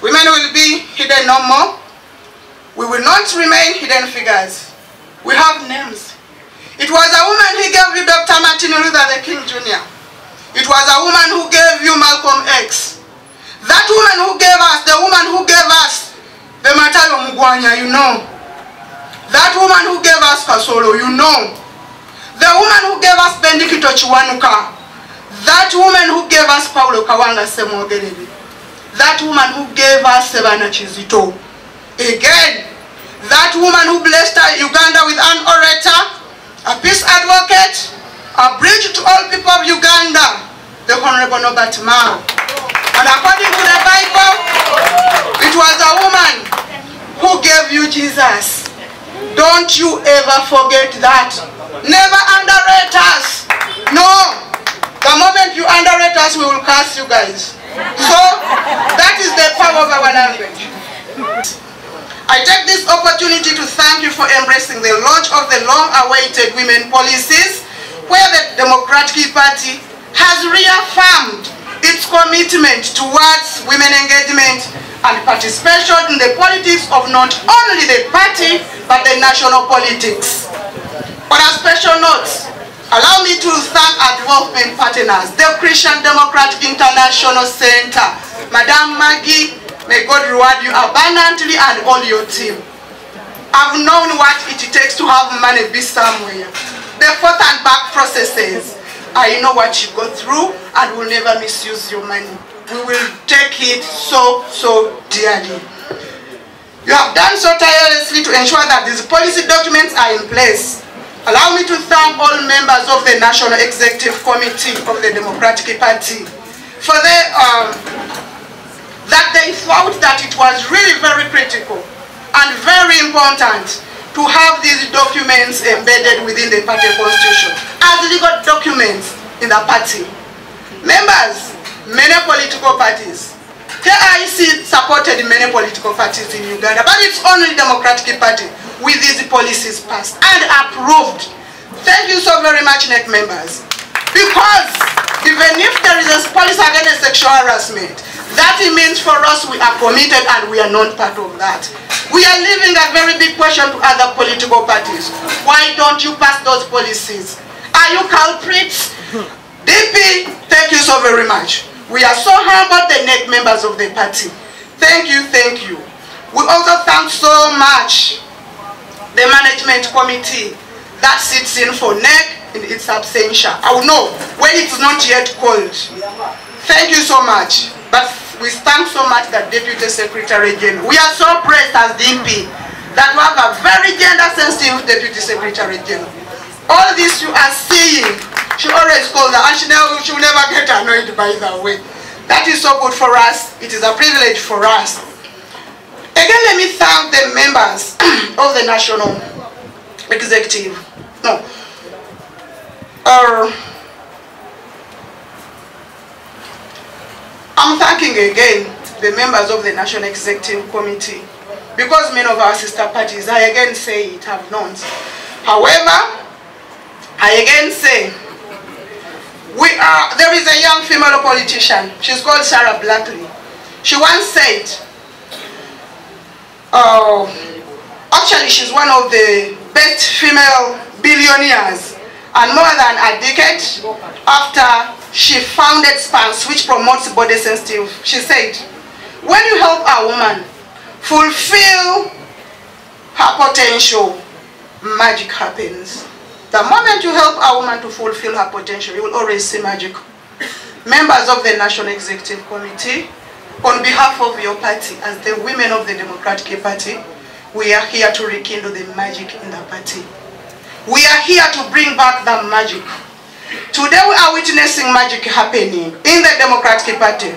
Women will be hidden no more. We will not remain hidden figures. We have names. It was a woman who gave you Dr. Martin Luther King Jr. It was a woman who gave you Malcolm X. That woman who gave us, the woman who gave us the Matayo Mugwanya, you know. That woman who gave us Kasolo, you know. The woman who gave us Bendikito Chiwanuka. That woman who gave us Paulo Kawanga Semogerebe. That woman who gave us Sebana Chizito. Again, that woman who blessed Uganda with an orator, a peace advocate, a bridge to all people of Uganda, the Honorable Norbert Mao. And according to the Bible, it was a woman who gave you Jesus. Don't you ever forget that. Never underrate us. No. The moment you underrate us, we will curse you guys. So, that is the power of our language. I take this opportunity to thank you for embracing the launch of the long-awaited women policies, where the Democratic Party has reaffirmed its commitment towards women engagement and participation in the politics of not only the party, but the national politics. On a special note, allow me to thank our development partners, the Christian Democratic International Center, Madam Maggie, may God reward you abundantly and all your team. I've known what it takes to have money be somewhere. The forth and back processes. I know what you go through and will never misuse your money. We will take it so dearly. You have done so tirelessly to ensure that these policy documents are in place. Allow me to thank all members of the National Executive Committee of the Democratic Party for that they thought that it was really very critical and very important to have these documents embedded within the party constitution as legal documents in the party. Members, many political parties, KIC supported many political parties in Uganda, but it's only Democratic Party with these policies passed and approved. Thank you so very much, NEC members. Because even if there is a policy against sexual harassment, that means for us we are committed and we are not part of that. We are leaving a very big question to other political parties. Why don't you pass those policies? Are you culprits? DP, thank you so very much. We are so humbled, the NEC members of the party. Thank you, thank you. We also thank so much the management committee that sits in for NEC in its absentia. I will know when it's not yet called. Thank you so much. But we thank so much the Deputy Secretary General. We are so praised as DP that we have a very gender-sensitive Deputy Secretary General. All this you are seeing, she always calls her, and she will never get annoyed by the way. That is so good for us. It is a privilege for us. Again, let me thank the members of the National Executive. No. I'm thanking again the members of the National Executive Committee because many of our sister parties, I again say it, have not. However, I again say, there is a young female politician, she's called Sarah Blackley. She once said, actually she's one of the best female billionaires, and more than a decade after she founded SPANS, which promotes body sensitive, she said, when you help a woman fulfill her potential, magic happens. The moment you help a woman to fulfill her potential, you will always see magic. Members of the National Executive Committee, on behalf of your party, as the women of the Democratic Party, we are here to rekindle the magic in the party. We are here to bring back the magic. Today we are witnessing magic happening in the Democratic Party.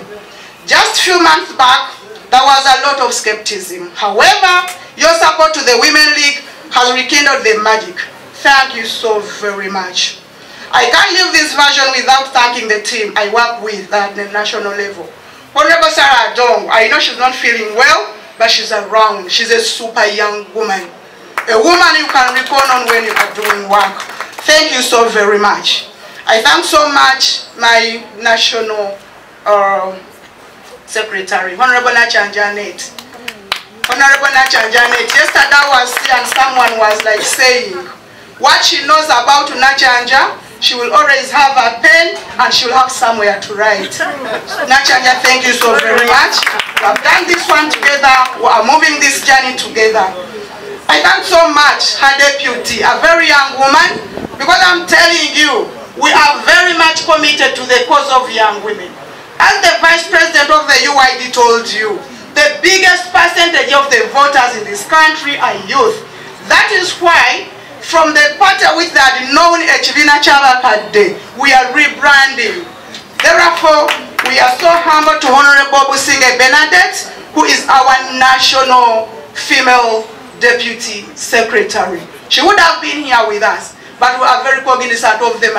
Just a few months back, there was a lot of skepticism. However, your support to the Women League has rekindled the magic. Thank you so very much. I can't leave this version without thanking the team I work with at the national level. Honorable Sarah Dong, I know she's not feeling well, but she's around. She's a super young woman. A woman you can recall on when you are doing work. Thank you so very much. I thank so much my national Secretary, Honorable Nachanja Janet. Honorable Nachanja Janet, yesterday I was here and someone was like saying, what she knows about Nachanja, she will always have a pen and she will have somewhere to write. Nachanja, thank you so very much. We have done this one together. We are moving this journey together. I thank so much her deputy, a very young woman, because I'm telling you, we are very much committed to the cause of young women. As the Vice President of the UID told you, the biggest percentage of the voters in this country are youth. That is why, from the party which they had known Echivina Chavakade, we are rebranding. Therefore, we are so humble to Honorable Businge Bernadette, who is our national female deputy secretary. She would have been here with us, but we are very cognizant of the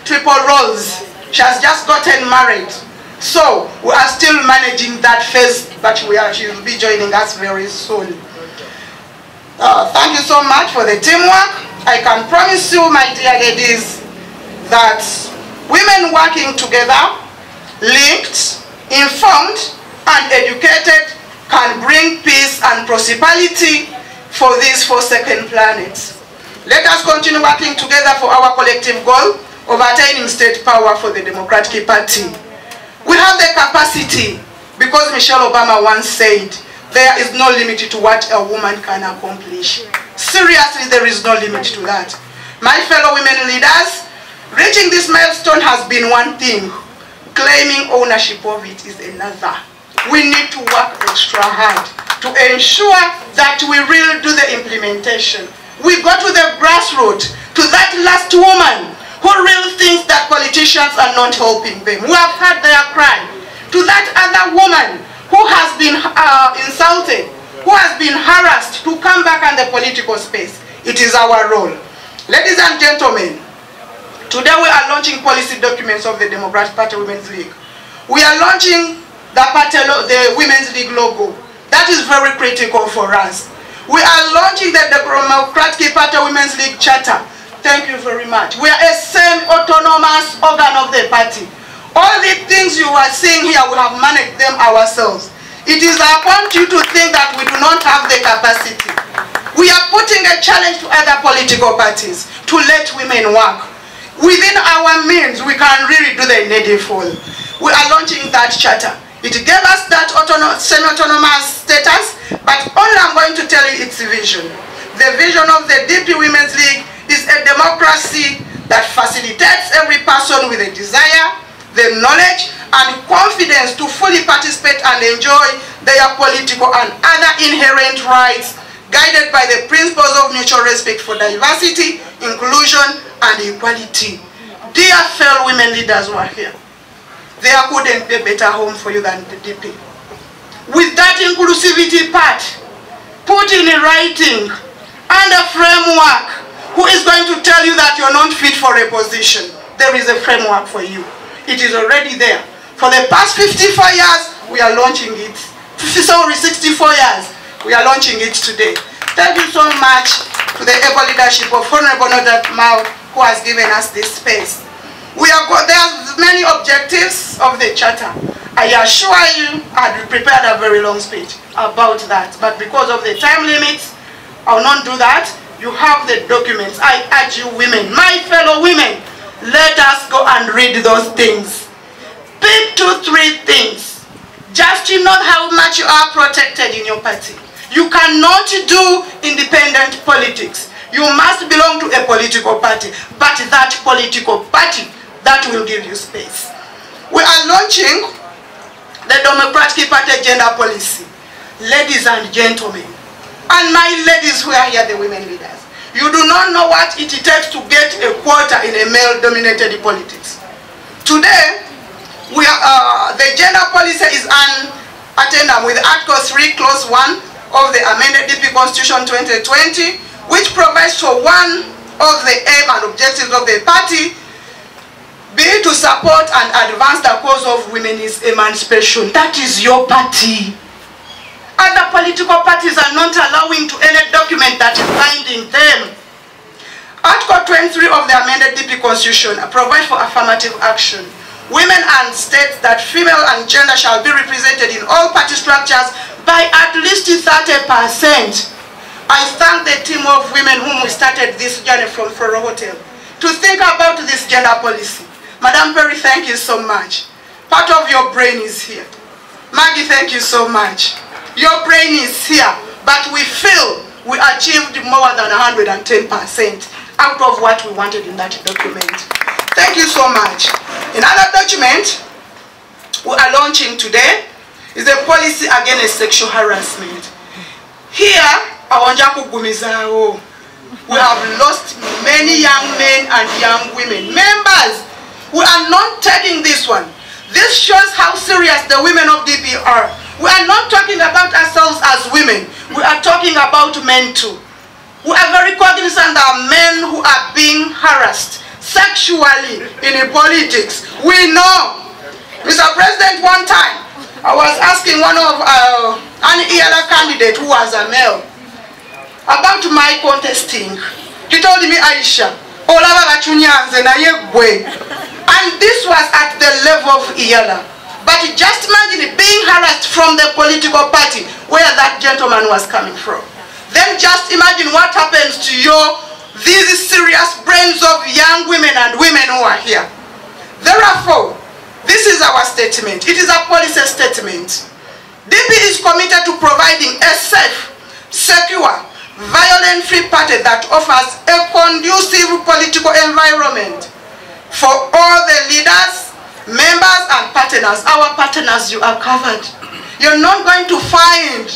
triple roles. She has just gotten married. So we are still managing that phase, but she will be joining us very soon. Thank you so much for the teamwork. I can promise you, my dear ladies, that women working together, linked, informed, and educated can bring peace and prosperity for these forsaken planets. Let us continue working together for our collective goal of attaining state power for the Democratic Party. We have the capacity, because Michelle Obama once said, there is no limit to what a woman can accomplish. Seriously, there is no limit to that. My fellow women leaders, reaching this milestone has been one thing. Claiming ownership of it is another. We need to work extra hard to ensure that we really do the implementation. We go to the grassroots, to that last woman who really thinks that politicians are not helping them. We have heard their cry. To that other woman who has been insulted, who has been harassed, to come back in the political space. It is our role. Ladies and gentlemen, today we are launching policy documents of the Democratic Party Women's League. We are launching the Women's League logo. That is very critical for us. We are launching the Democratic Party Women's League Charter. Thank you very much. We are a semi-autonomous organ of the party. All the things you are seeing here, we have managed them ourselves. It is upon you to think that we do not have the capacity. We are putting a challenge to other political parties to let women work. Within our means, we can really do the needful. We are launching that charter. It gave us that semi-autonomous status, but only I'm going to tell you its vision. The vision of the DP Women's League is a democracy that facilitates every person with a desire, the knowledge, and confidence to fully participate and enjoy their political and other inherent rights, guided by the principles of mutual respect for diversity, inclusion, and equality. Dear fellow women leaders who are here, there couldn't be a better home for you than the DP. With that inclusivity part, put in writing and a framework. Who is going to tell you that you're not fit for a position? There is a framework for you. It is already there. For the past 54 years, we are launching it. Sorry, 64 years, we are launching it today. Thank you so much to the able leadership of Honorable Mao, who has given us this space. There are many objectives of the charter. I assure you, I had prepared a very long speech about that, but because of the time limits, I will not do that. You have the documents. I urge you women, my fellow women, let us go and read those things. Pick 2-3 things. Just to know how much you are protected in your party. You cannot do independent politics. You must belong to a political party, but that political party that will give you space. We are launching the Democratic Party gender policy. Ladies and gentlemen, and my ladies who are here, the women leaders, you do not know what it takes to get a quota in a male-dominated politics. Today, the gender policy is an addendum with Article 3, Clause 1 of the amended DP Constitution 2020, which provides for one of the aim and objectives of the party be to support and advance the cause of women's emancipation. That is your party. Other political parties are not allowing to any document that is binding them. Article 23 of the amended DP Constitution provides for affirmative action. women and states that female and gender shall be represented in all party structures by at least 30%. I thank the team of women whom we started this journey from Foro Hotel to think about this gender policy. Madam Perry, thank you so much. Part of your brain is here. Maggie, thank you so much. Your brain is here, but we feel we achieved more than 110% out of what we wanted in that document. Thank you so much. Another document we are launching today is a policy against sexual harassment. Here, we have lost many young men and young women. Members, we are not taking this one. This shows how serious the women of DP are. We are not talking about ourselves as women. We are talking about men too. We are very cognizant that men who are being harassed sexually in politics. We know. Mr. President, one time, I was asking one of an ELA candidate who was a male about my contesting. He told me, Aisha, and this was at the level of ELA. But just imagine being harassed from the political party where that gentleman was coming from. Then just imagine what happens to these serious brains of young women and women who are here. Therefore, this is our statement. It is a policy statement. DP is committed to providing a safe, secure, violence-free party that offers a conducive political environment for all the leaders, members and partners. Our partners, you are covered. You're not going to find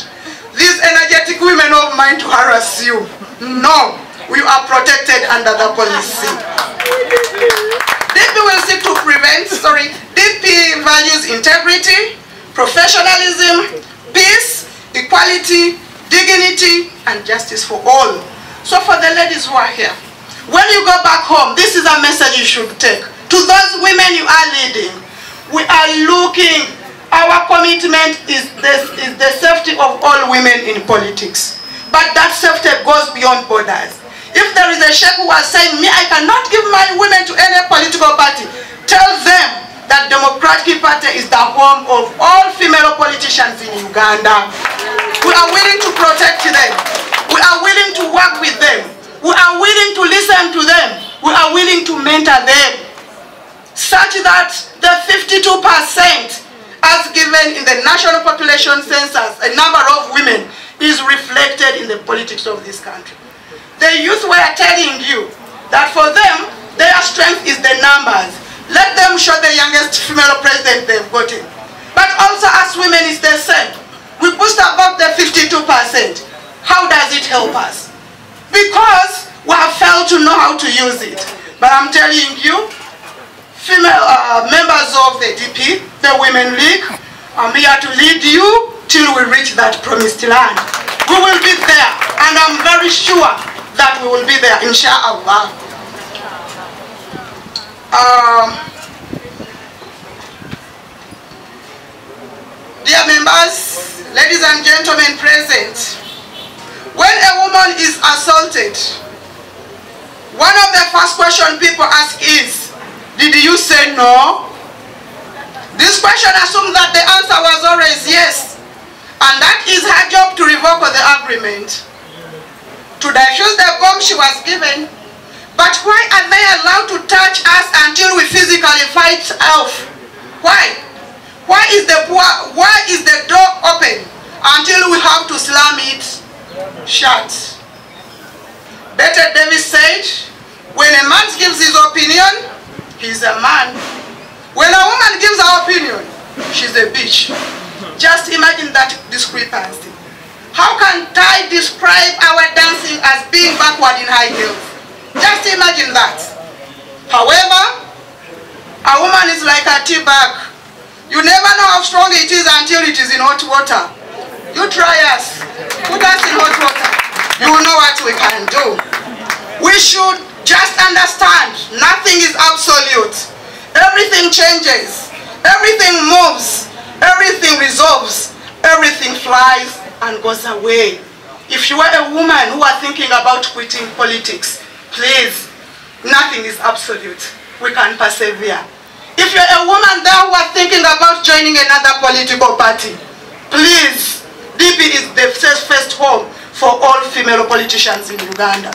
these energetic women of mine to harass you. No, we are protected under the policy. DP will seek to prevent, DP values integrity, professionalism, peace, equality, dignity, and justice for all. So for the ladies who are here, when you go back home, this is a message you should take. To those women you are leading, we are looking, our commitment is the safety of all women in politics. But that safety goes beyond borders. If there is a sheikh who was saying, me, I cannot give my women to any political party, tell them that Democratic Party is the home of all female politicians in Uganda. We are willing to protect them. We are willing to work with them. We are willing to listen to them. We are willing to mentor them, such that the 52% as given in the National Population Census, a number of women, is reflected in the politics of this country. The youth were telling you that for them, their strength is the numbers. Let them show the youngest female president they've gotten. But also as women, it's the same. We pushed above the 52%. How does it help us? Because we have failed to know how to use it. But I'm telling you, female members of the DP, the Women League, I'm here to lead you till we reach that promised land. We will be there, and I'm very sure that we will be there, inshallah. Dear members, ladies and gentlemen present, when a woman is assaulted, one of the first questions people ask is, did you say no? This question assumes that the answer was always yes, and that is her job to revoke the agreement, to defuse the bomb she was given. But why are they allowed to touch us until we physically fight off? Why? Why is the door open until we have to slam it shut? Better Davis said, when a man gives his opinion, he's a man. When a woman gives her opinion, she's a bitch. Just imagine that discrepancy. How can I describe our dancing as being backward in high heels? Just imagine that. However, a woman is like a tea bag. You never know how strong it is until it is in hot water. You try us. Put us in hot water. You will know what we can do. We should just understand nothing is absolute. Everything changes. Everything moves. Everything resolves. Everything flies and goes away. If you are a woman who are thinking about quitting politics, please, nothing is absolute. We can persevere. If you're a woman there who are thinking about joining another political party, please, DP is the first home for all female politicians in Uganda.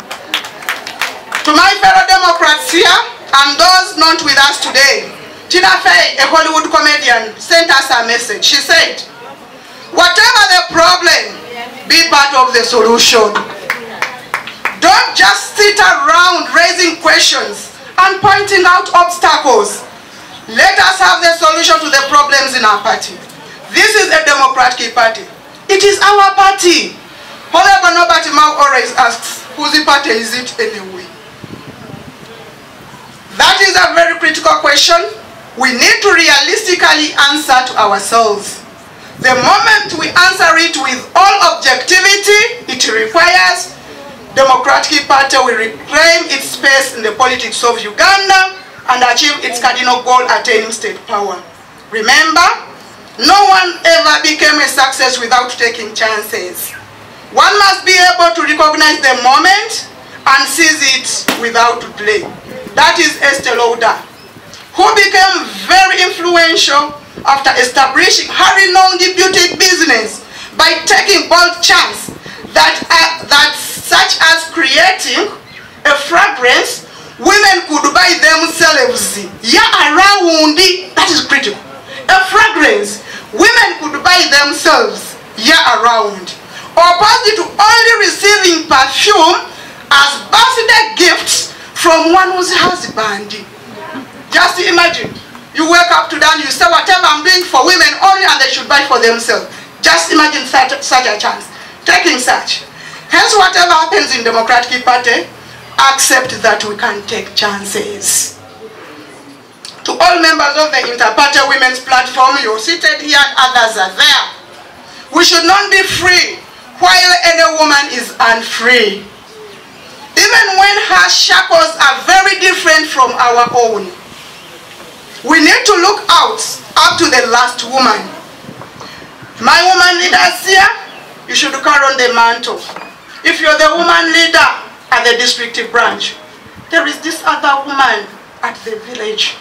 To my fellow Democrats here and those not with us today, Tina Fey, a Hollywood comedian, sent us a message. She said, whatever the problem, be part of the solution. Don't just sit around raising questions and pointing out obstacles. Let us have the solution to the problems in our party. This is a Democratic party. It is our party. However, nobody Mao always asks, whose party is it anyway? That is a very critical question. We need to realistically answer to ourselves. The moment we answer it with all objectivity, it requires Democratic Party will reclaim its space in the politics of Uganda and achieve its cardinal goal, attaining state power. Remember, no one ever became a success without taking chances. One must be able to recognize the moment and seize it without delay. That is Esther Lauder, who became very influential after establishing her renowned beauty business by taking bold chance such as creating a fragrance women could buy themselves year around. That is critical. A fragrance women could buy themselves year around, opposed to only receiving perfume as birthday gifts from one's husband. Just imagine, you wake up today and you say, whatever I'm doing for women only, and they should buy for themselves. Just imagine such a chance, taking such. Hence, whatever happens in Democratic Party, accept that we can take chances. To all members of the Inter-Party Women's Platform, you're seated here and others are there. We should not be free while any woman is unfree. Even when her shackles are very different from our own. We need to look up to the last woman. My woman leaders here, you should carry on the mantle. If you're the woman leader at the district branch, there is this other woman at the village.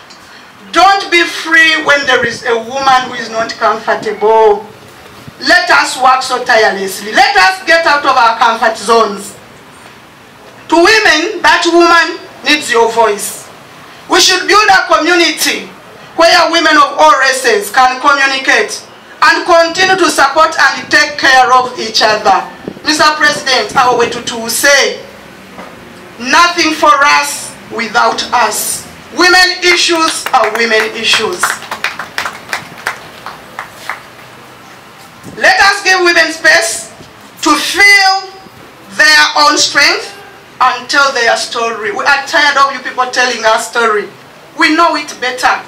Don't be free when there is a woman who is not comfortable. Let us work so tirelessly. Let us get out of our comfort zones. To women, that woman needs your voice. We should build a community where women of all races can communicate and continue to support and take care of each other. Mr. President, our way to say, nothing for us without us. Women issues are women issues. Let us give women space to feel their own strength and tell their story. We are tired of you people telling our story. We know it better.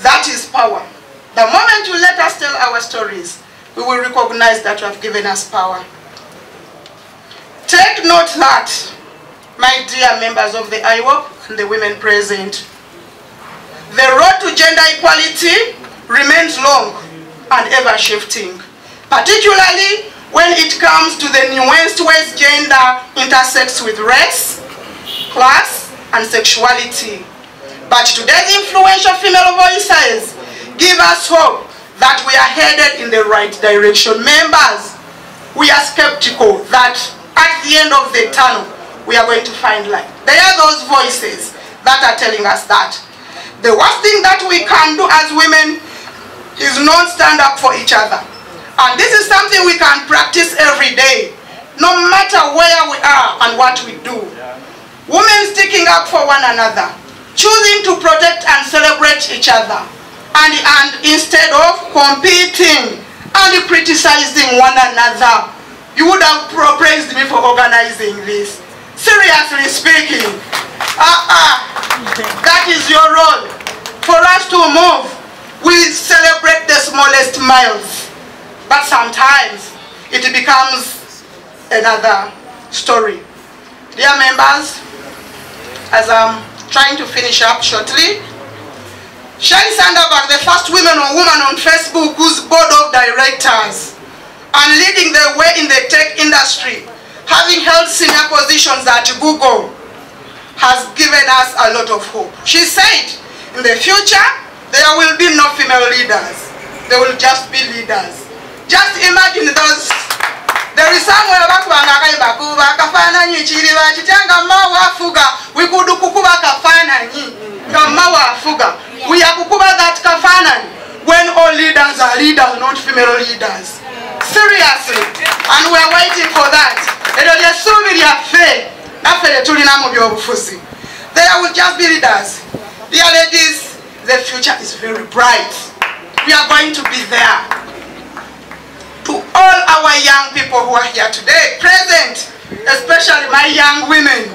That is power. The moment you let us tell our stories, we will recognize that you have given us power. Take note that, my dear members of the IWOP and the women present, the road to gender equality remains long and ever shifting, particularly when it comes to the nuanced ways gender intersects with race, class, and sexuality. But today's influential female voices give us hope that we are headed in the right direction. Members, we are skeptical that at the end of the tunnel, we are going to find light. There are those voices that are telling us that the worst thing that we can do as women is not stand up for each other. And this is something we can practice every day, no matter where we are and what we do. Women sticking up for one another, choosing to protect and celebrate each other, and instead of competing and criticizing one another. You would have praised me for organizing this. Seriously speaking, that is your role. For us to move, we celebrate the smallest miles, but sometimes it becomes another story. Dear members, as I'm trying to finish up shortly, Shani Sanderberg, the first woman on Facebook who's board of directors and leading the way in the tech industry, having held senior positions at Google, has given us a lot of hope. She said, in the future, there will be no female leaders. There will just be leaders. Just imagine those. There is somewhere we could kukuba kafanani. We are kukuba that kafanani when all leaders are leaders, not female leaders. Seriously. And we are waiting for that. There will just be leaders. Dear ladies, the future is very bright. We are going to be there. To all our young people who are here today, present, especially my young women,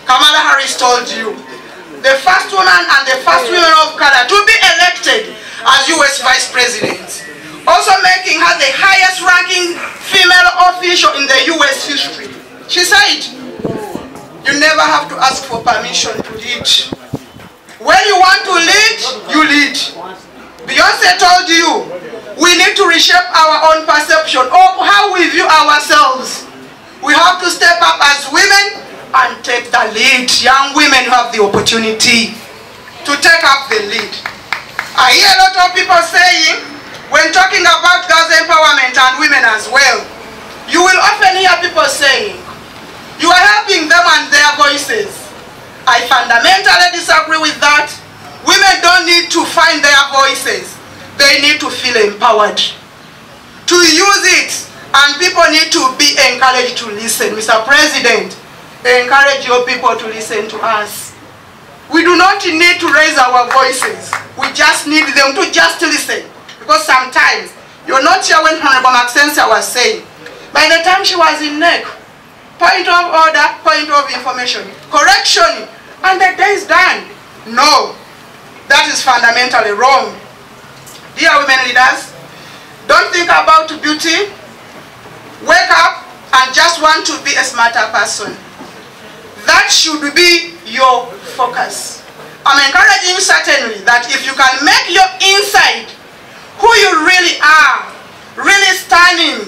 Kamala Harris told you, the first woman and the first women of color to be elected as US Vice President, also making her the highest ranking female official in the US history. She said, you never have to ask for permission to lead. When you want to lead, you lead. Beyonce told you, we need to reshape our own perception of how we view ourselves. We have to step up as women and take the lead. Young women have the opportunity to take up the lead. I hear a lot of people saying, when talking about girls' empowerment and women as well, you will often hear people saying, you are helping them and their voices. I fundamentally disagree with that. Women don't need to find their voices. They need to feel empowered to use it, and people need to be encouraged to listen. Mr. President, encourage your people to listen to us. We do not need to raise our voices. We just need them to just listen. Because sometimes, you're not here when Honorable Maxensia was saying, by the time she was in neck, point of order, point of information, correction, and the day is done. No, that is fundamentally wrong. Dear women leaders, don't think about beauty. Wake up and just want to be a smarter person. That should be your focus. I'm encouraging you certainly that if you can make your inside who you really are, really standing,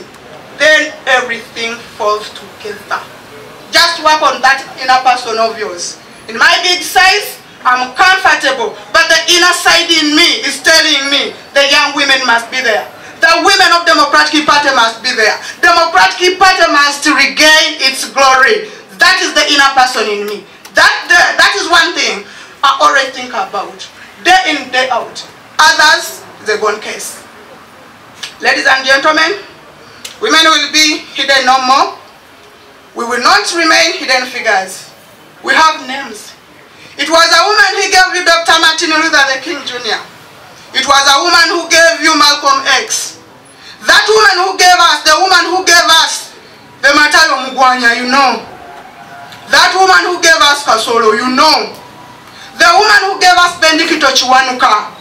then everything falls together. Just work on that inner person of yours. In my big size, I'm comfortable, but the inner side in me is telling me the young women must be there. The women of Democratic Party must be there. Democratic Party must regain its glory. That is the inner person in me. That is one thing I always think about. Day in, day out. Others, the gone case. Ladies and gentlemen, women will be hidden no more. We will not remain hidden figures. We have names. It was a woman who gave you Dr. Martin Luther King Jr. It was a woman who gave you Malcolm X. That woman who gave us, the woman who gave us the Matayo Mugwanya, you know. That woman who gave us Kasolo, you know. The woman who gave us Bendikito Chiwanuka.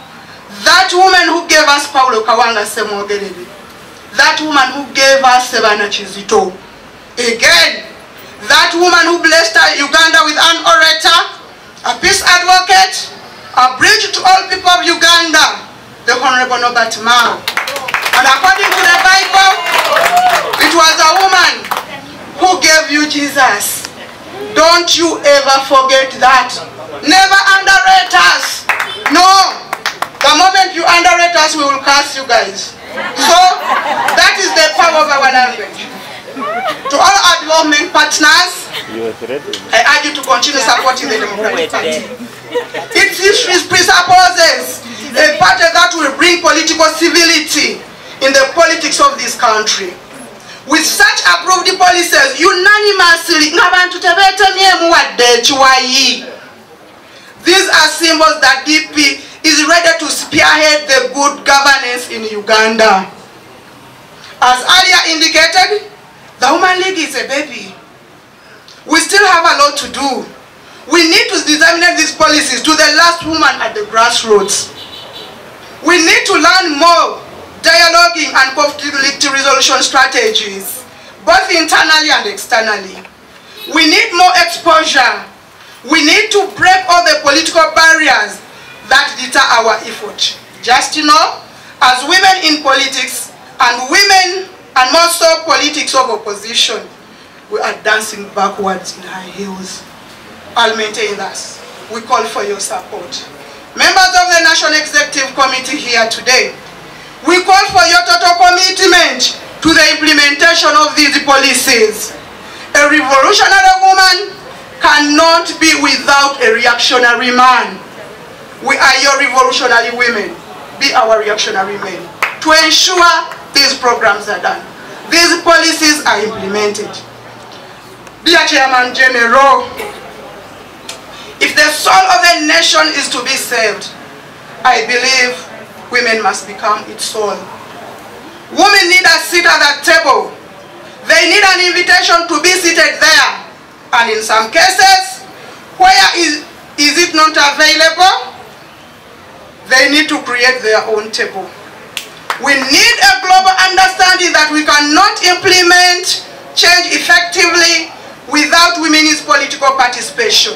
That woman who gave us Paulo Kawanga Semogerebe. That woman who gave us Sebana Chizito. Again, that woman who blessed Uganda with an orator, a peace advocate, a bridge to all people of Uganda, the Honorable Norbert Mao. And according to the Bible, it was a woman who gave you Jesus. Don't you ever forget that. Never underrate us. No. The moment you underrate us, we will curse you guys. So, that is the power of our language. To all our development partners, I urge you to continue supporting the Democratic Party. Its history presupposes a party that will bring political civility in the politics of this country. With such approved policies, unanimously, these are symbols that DP is ready to spearhead the good governance in Uganda. As earlier indicated, the Women League is a baby. We still have a lot to do. We need to disseminate these policies to the last woman at the grassroots. We need to learn more dialoguing and conflict resolution strategies, both internally and externally. We need more exposure. We need to break all the political barriers that deter our effort. Just as women in politics and women and more so politics of opposition, we are dancing backwards in high heels. I'll maintain that. We call for your support. Members of the National Executive Committee here today, we call for your total commitment to the implementation of these policies. A revolutionary woman cannot be without a reactionary man. We are your revolutionary women. Be our reactionary men. To ensure these programs are done, these policies are implemented. Dear Chairman General, if the soul of a nation is to be saved, I believe women must become its soul. Women need a seat at the table. They need an invitation to be seated there. And in some cases, where is it not available, they need to create their own table. We need a global understanding that we cannot implement change effectively without women's political participation.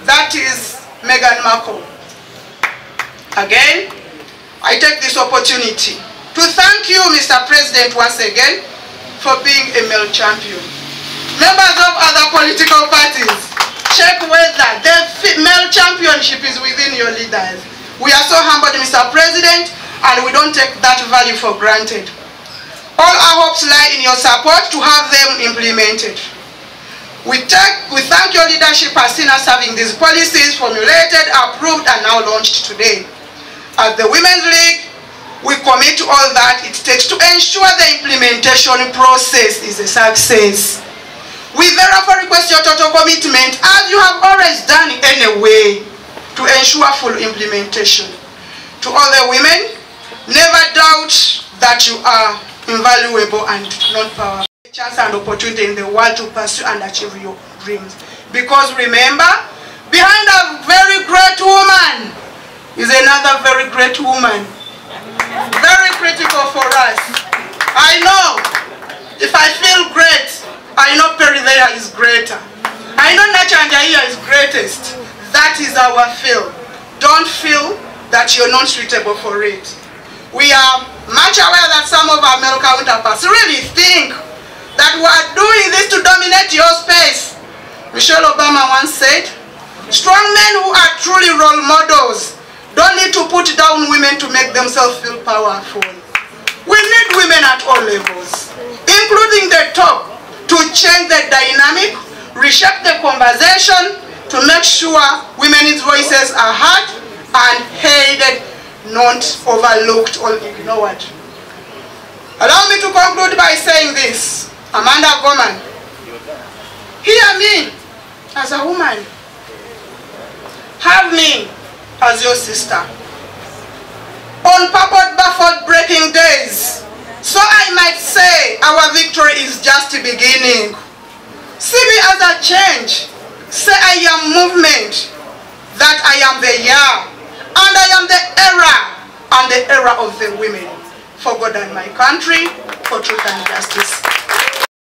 That is Meghan Markle. Again, I take this opportunity to thank you, Mr. President, once again, for being a male champion. Members of other political parties, check whether the male championship is within your leaders. We are so humbled, Mr. President, and we don't take that value for granted. All our hopes lie in your support to have them implemented. We thank your leadership as seen us having these policies formulated, approved, and now launched today. As the Women's League, we commit to all that it takes to ensure the implementation process is a success. We therefore request your total commitment, as you have always done anyway, to ensure full implementation. To all the women, never doubt that you are invaluable and not powerful. Chance and opportunity in the world to pursue and achieve your dreams. Because remember, behind a very great woman is another very great woman. Very critical for us. I know, if I feel great, I know Peridea is greater. I know Nachanjaya is greatest. That is our feel. Don't feel that you're not suitable for it. We are much aware that some of our male counterparts really think that we are doing this to dominate your space. Michelle Obama once said, strong men who are truly role models don't need to put down women to make themselves feel powerful. We need women at all levels, including the top, to change the dynamic, reshape the conversation, to make sure women's voices are heard and heeded, not overlooked or ignored. Allow me to conclude by saying this. Amanda Gorman, hear me as a woman. Have me as your sister. On purpose baffled breaking days, so I might say our victory is just beginning. See me as a change. Say I am movement, that I am the year, and I am the era, and the era of the women. For God and my country, for truth and justice.